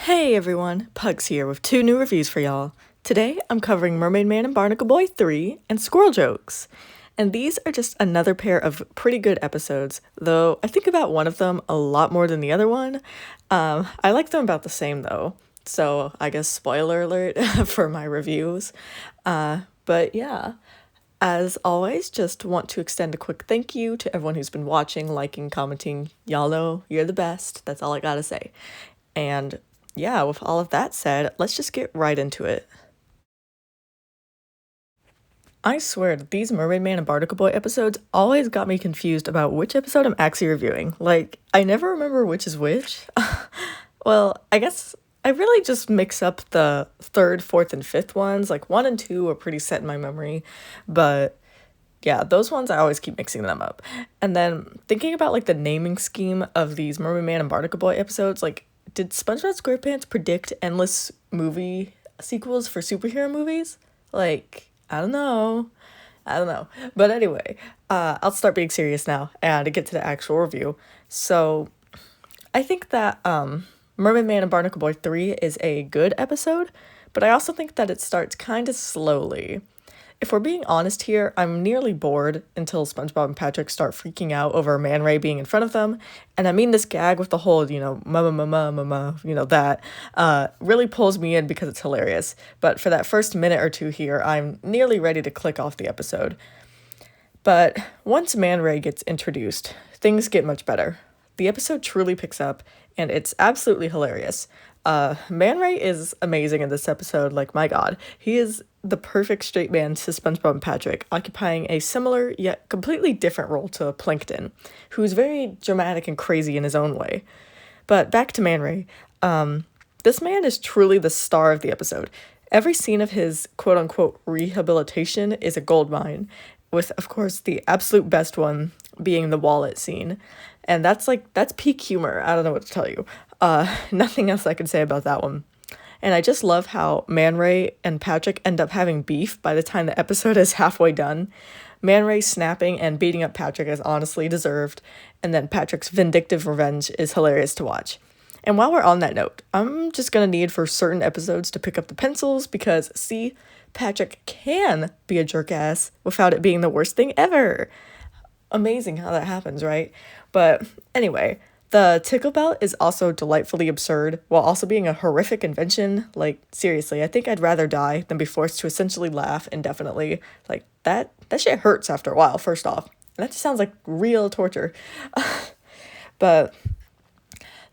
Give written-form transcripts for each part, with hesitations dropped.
Hey everyone, Pugs here with 2 new reviews for y'all. Today I'm covering Mermaid Man and Barnacle Boy 3 and Squirrel Jokes. And these are just another pair of pretty good episodes, though I think about one of them a lot more than the other one. I like them about the same though, so I guess spoiler alert for my reviews. But yeah, as always, just want to extend a quick thank you to everyone who's been watching, liking, commenting. Y'all know you're the best. That's all I gotta say. And yeah, with all of that said, let's just get right into it. I swear that these Mermaid Man and Barnacle Boy episodes always got me confused about which episode I'm actually reviewing. Like, I never remember which is which. Well, I guess I really just mix up the third, fourth, and fifth ones. Like, 1 and 2 are pretty set in my memory, but yeah, those ones I always keep mixing them up. And then thinking about like the naming scheme of these Mermaid Man and Barnacle Boy episodes, like, did SpongeBob SquarePants predict endless movie sequels for superhero movies? Like, I don't know. But anyway, I'll start being serious now and get to the actual review. So, I think that Mermaid Man and Barnacle Boy 3 is a good episode, but I also think that it starts kind of slowly. If we're being honest here, I'm nearly bored until SpongeBob and Patrick start freaking out over Man Ray being in front of them. And I mean this gag with the whole, mama, that really pulls me in because it's hilarious. But for that first minute or two here, I'm nearly ready to click off the episode. But once Man Ray gets introduced, things get much better. The episode truly picks up, and it's absolutely hilarious. Man Ray is amazing in this episode, like, my god. He is the perfect straight man to SpongeBob and Patrick, occupying a similar yet completely different role to Plankton, who's very dramatic and crazy in his own way. But back to Man Ray. This man is truly the star of the episode. Every scene of his quote-unquote rehabilitation is a goldmine, with, of course, the absolute best one being the wallet scene. And that's peak humor. I don't know what to tell you. Nothing else I can say about that one. And I just love how Man Ray and Patrick end up having beef by the time the episode is halfway done. Man Ray snapping and beating up Patrick is honestly deserved, and then Patrick's vindictive revenge is hilarious to watch. And while we're on that note, I'm just gonna need for certain episodes to pick up the pencils because, see, Patrick can be a jerk ass without it being the worst thing ever. Amazing how that happens, right? But anyway, the tickle belt is also delightfully absurd while also being a horrific invention. Like, seriously, I think I'd rather die than be forced to essentially laugh indefinitely. Like, that shit hurts after a while, first off. And that just sounds like real torture. But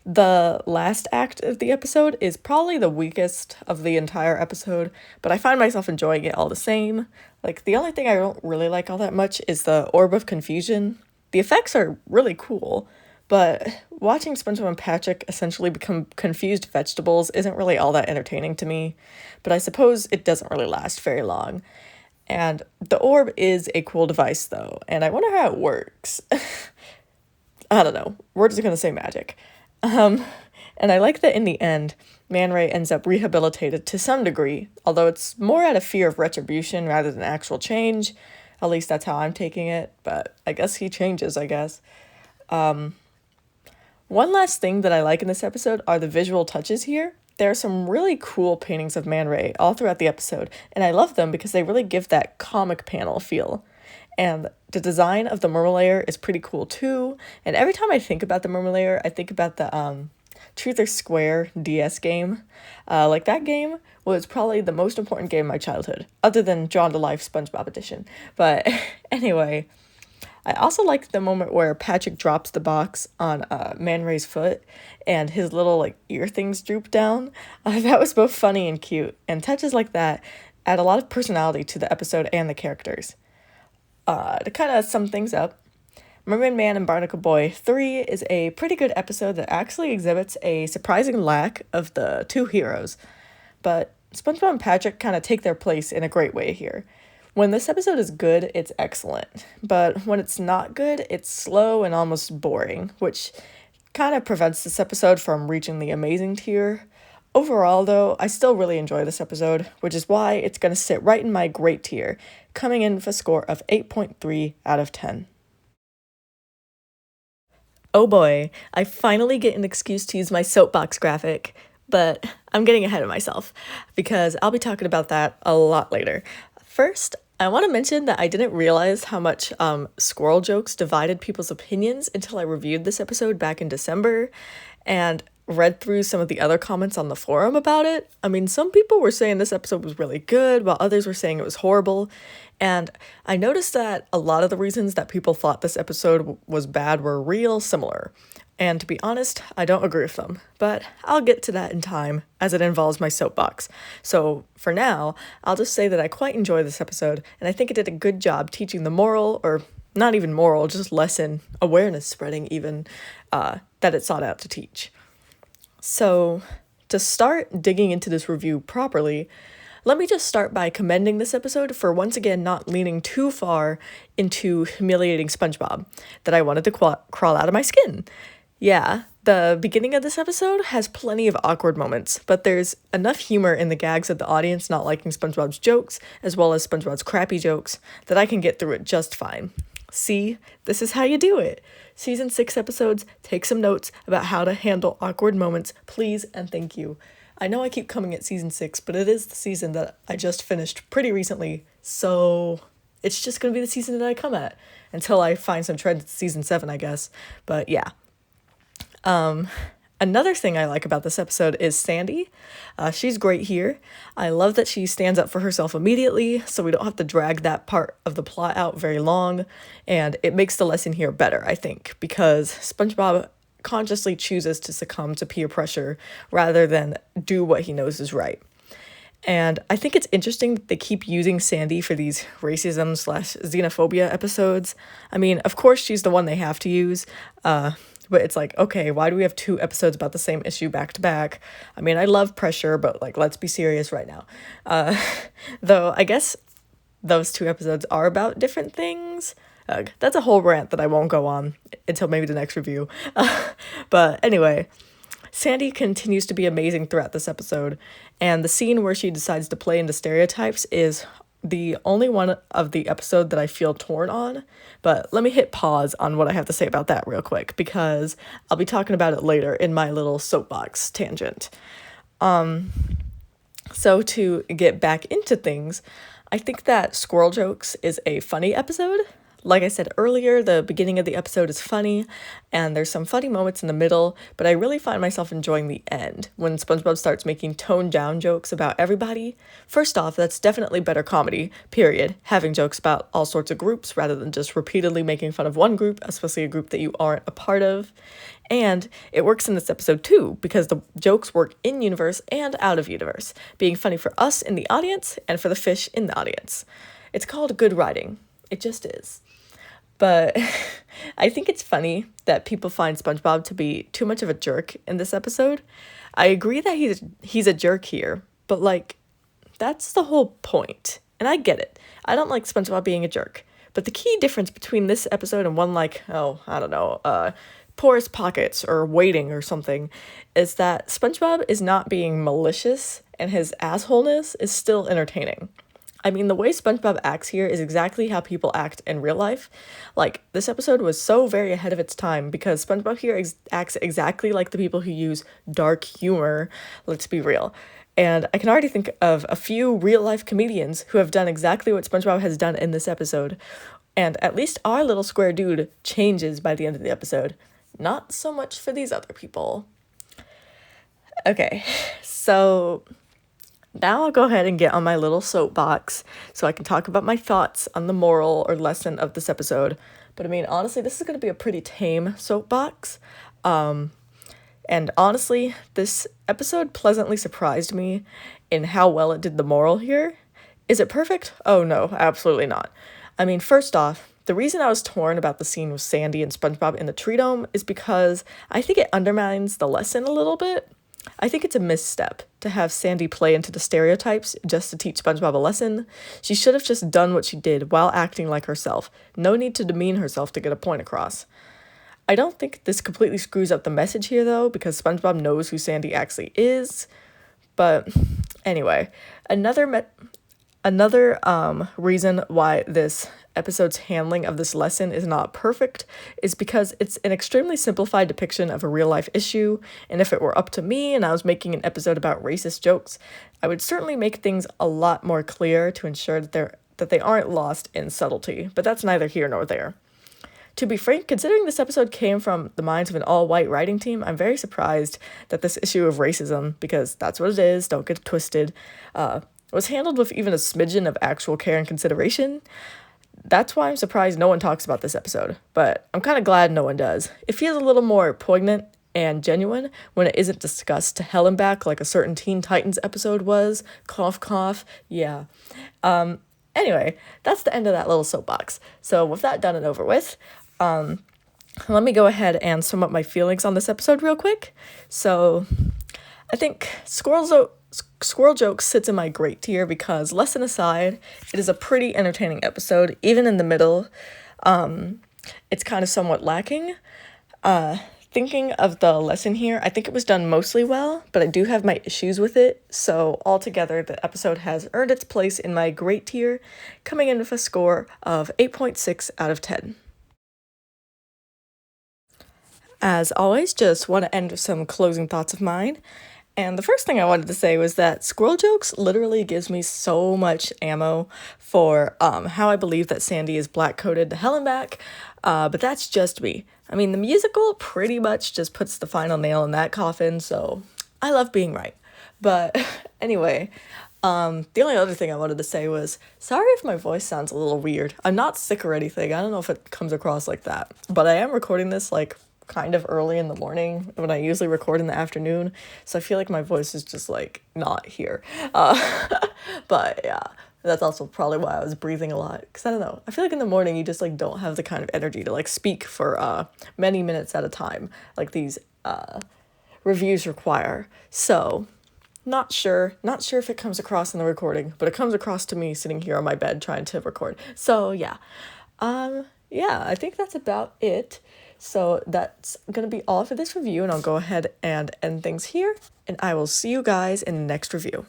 the last act of the episode is probably the weakest of the entire episode, but I find myself enjoying it all the same. Like, the only thing I don't really like all that much is the Orb of Confusion. The effects are really cool, but watching SpongeBob and Patrick essentially become confused vegetables isn't really all that entertaining to me, but I suppose it doesn't really last very long. And the orb is a cool device, though, and I wonder how it works. I don't know. We're just gonna say magic. And I like that in the end, Man Ray ends up rehabilitated to some degree, although it's more out of fear of retribution rather than actual change. At least that's how I'm taking it, but I guess he changes, I guess. One last thing that I like in this episode are the visual touches here. There are some really cool paintings of Man Ray all throughout the episode, and I love them because they really give that comic panel feel. And the design of the Mermalayer is pretty cool too. And every time I think about the Mermalayer, I think about the Truth or Square DS game. Like, that game was probably the most important game in my childhood, other than Drawn to Life SpongeBob Edition. But anyway, I also like the moment where Patrick drops the box on Man Ray's foot and his little like ear things droop down. That was both funny and cute, and touches like that add a lot of personality to the episode and the characters. To kind of sum things up, Mermaid Man and Barnacle Boy 3 is a pretty good episode that actually exhibits a surprising lack of the two heroes, but SpongeBob and Patrick kind of take their place in a great way here. When this episode is good, it's excellent, but when it's not good, it's slow and almost boring, which kind of prevents this episode from reaching the amazing tier. Overall, though, I still really enjoy this episode, which is why it's going to sit right in my great tier, coming in with a score of 8.3 out of 10. Oh boy, I finally get an excuse to use my soapbox graphic. But I'm getting ahead of myself because I'll be talking about that a lot later. First, I want to mention that I didn't realize how much Squirrel Jokes divided people's opinions until I reviewed this episode back in December and read through some of the other comments on the forum about it. I mean, some people were saying this episode was really good, while others were saying it was horrible. And I noticed that a lot of the reasons that people thought this episode was bad were real similar. And to be honest, I don't agree with them, but I'll get to that in time as it involves my soapbox. So for now, I'll just say that I quite enjoy this episode, and I think it did a good job teaching the moral, or not even moral, just lesson, awareness spreading even, that it sought out to teach. So to start digging into this review properly, let me just start by commending this episode for once again not leaning too far into humiliating SpongeBob that I wanted to crawl out of my skin. Yeah, the beginning of this episode has plenty of awkward moments, but there's enough humor in the gags of the audience not liking SpongeBob's jokes, as well as SpongeBob's crappy jokes, that I can get through it just fine. See, this is how you do it. Season 6 episodes, take some notes about how to handle awkward moments, please and thank you. I know I keep coming at season 6, but it is the season that I just finished pretty recently, so it's just going to be the season that I come at until I find some trend in season 7, I guess. But yeah. Another thing I like about this episode is Sandy. She's great here. I love that she stands up for herself immediately, so we don't have to drag that part of the plot out very long, and it makes the lesson here better, I think, because SpongeBob consciously chooses to succumb to peer pressure rather than do what he knows is right. And I think it's interesting that they keep using Sandy for these racism/xenophobia episodes. I mean, of course she's the one they have to use, but it's like, okay, why do we have 2 episodes about the same issue back to back? I mean, I love pressure, but like, let's be serious right now. Though I guess those 2 episodes are about different things. That's a whole rant that I won't go on until maybe the next review. But anyway, Sandy continues to be amazing throughout this episode, and the scene where she decides to play into stereotypes is the only one of the episode that I feel torn on, but let me hit pause on what I have to say about that real quick, because I'll be talking about it later in my little soapbox tangent. So to get back into things, I think that Squirrel Jokes is a funny episode. Like I said earlier, the beginning of the episode is funny, and there's some funny moments in the middle, but I really find myself enjoying the end, when SpongeBob starts making toned-down jokes about everybody. First off, that's definitely better comedy, period, having jokes about all sorts of groups rather than just repeatedly making fun of one group, especially a group that you aren't a part of. And it works in this episode too, because the jokes work in-universe and out-of-universe, being funny for us in the audience and for the fish in the audience. It's called good writing. It just is. But I think it's funny that people find SpongeBob to be too much of a jerk in this episode. I agree that he's a jerk here, but like, that's the whole point. And I get it. I don't like SpongeBob being a jerk. But the key difference between this episode and one like, Porous Pockets or Waiting or something, is that SpongeBob is not being malicious and his assholeness is still entertaining. I mean, the way SpongeBob acts here is exactly how people act in real life. Like, this episode was so very ahead of its time because SpongeBob here acts exactly like the people who use dark humor, let's be real. And I can already think of a few real-life comedians who have done exactly what SpongeBob has done in this episode. And at least our little square dude changes by the end of the episode. Not so much for these other people. Okay, so now I'll go ahead and get on my little soapbox so I can talk about my thoughts on the moral or lesson of this episode. But I mean, honestly, this is going to be a pretty tame soapbox. And honestly, this episode pleasantly surprised me in how well it did the moral here. Is it perfect? Oh no, absolutely not. I mean, first off, the reason I was torn about the scene with Sandy and SpongeBob in the tree dome is because I think it undermines the lesson a little bit. I think it's a misstep to have Sandy play into the stereotypes just to teach SpongeBob a lesson. She should have just done what she did while acting like herself. No need to demean herself to get a point across. I don't think this completely screws up the message here, though, because SpongeBob knows who Sandy actually is. But anyway, another Another reason why this episode's handling of this lesson is not perfect is because it's an extremely simplified depiction of a real life issue, and if it were up to me and I was making an episode about racist jokes, I would certainly make things a lot more clear to ensure that they aren't lost in subtlety, but that's neither here nor there. To be frank, considering this episode came from the minds of an all-white writing team, I'm very surprised that this issue of racism, because that's what it is, don't get it twisted, was handled with even a smidgen of actual care and consideration. That's why I'm surprised no one talks about this episode, but I'm kind of glad no one does. It feels a little more poignant and genuine when it isn't discussed to hell and back like a certain Teen Titans episode was. Cough, cough, yeah. Anyway, that's the end of that little soapbox. So with that done and over with, let me go ahead and sum up my feelings on this episode real quick. So I think Squirrel Jokes sits in my great tier because, lesson aside, it is a pretty entertaining episode. Even in the middle, it's kind of somewhat lacking. Thinking of the lesson here, I think it was done mostly well, but I do have my issues with it. So altogether, the episode has earned its place in my great tier, coming in with a score of 8.6 out of 10. As always, just want to end with some closing thoughts of mine. And the first thing I wanted to say was that Squirrel Jokes literally gives me so much ammo for how I believe that Sandy is black-coded to hell and back, but that's just me. I mean, the musical pretty much just puts the final nail in that coffin, so I love being right. But anyway, the only other thing I wanted to say was, sorry if my voice sounds a little weird. I'm not sick or anything. I don't know if it comes across like that, but I am recording this like kind of early in the morning when I usually record in the afternoon, so I feel like my voice is just like not here. But yeah, that's also probably why I was breathing a lot, because I don't know, I feel like in the morning you just like don't have the kind of energy to like speak for many minutes at a time like these reviews require. So not sure if it comes across in the recording, but it comes across to me sitting here on my bed trying to record. So yeah, I think that's about it. So that's going to be all for this review, and I'll go ahead and end things here, and I will see you guys in the next review.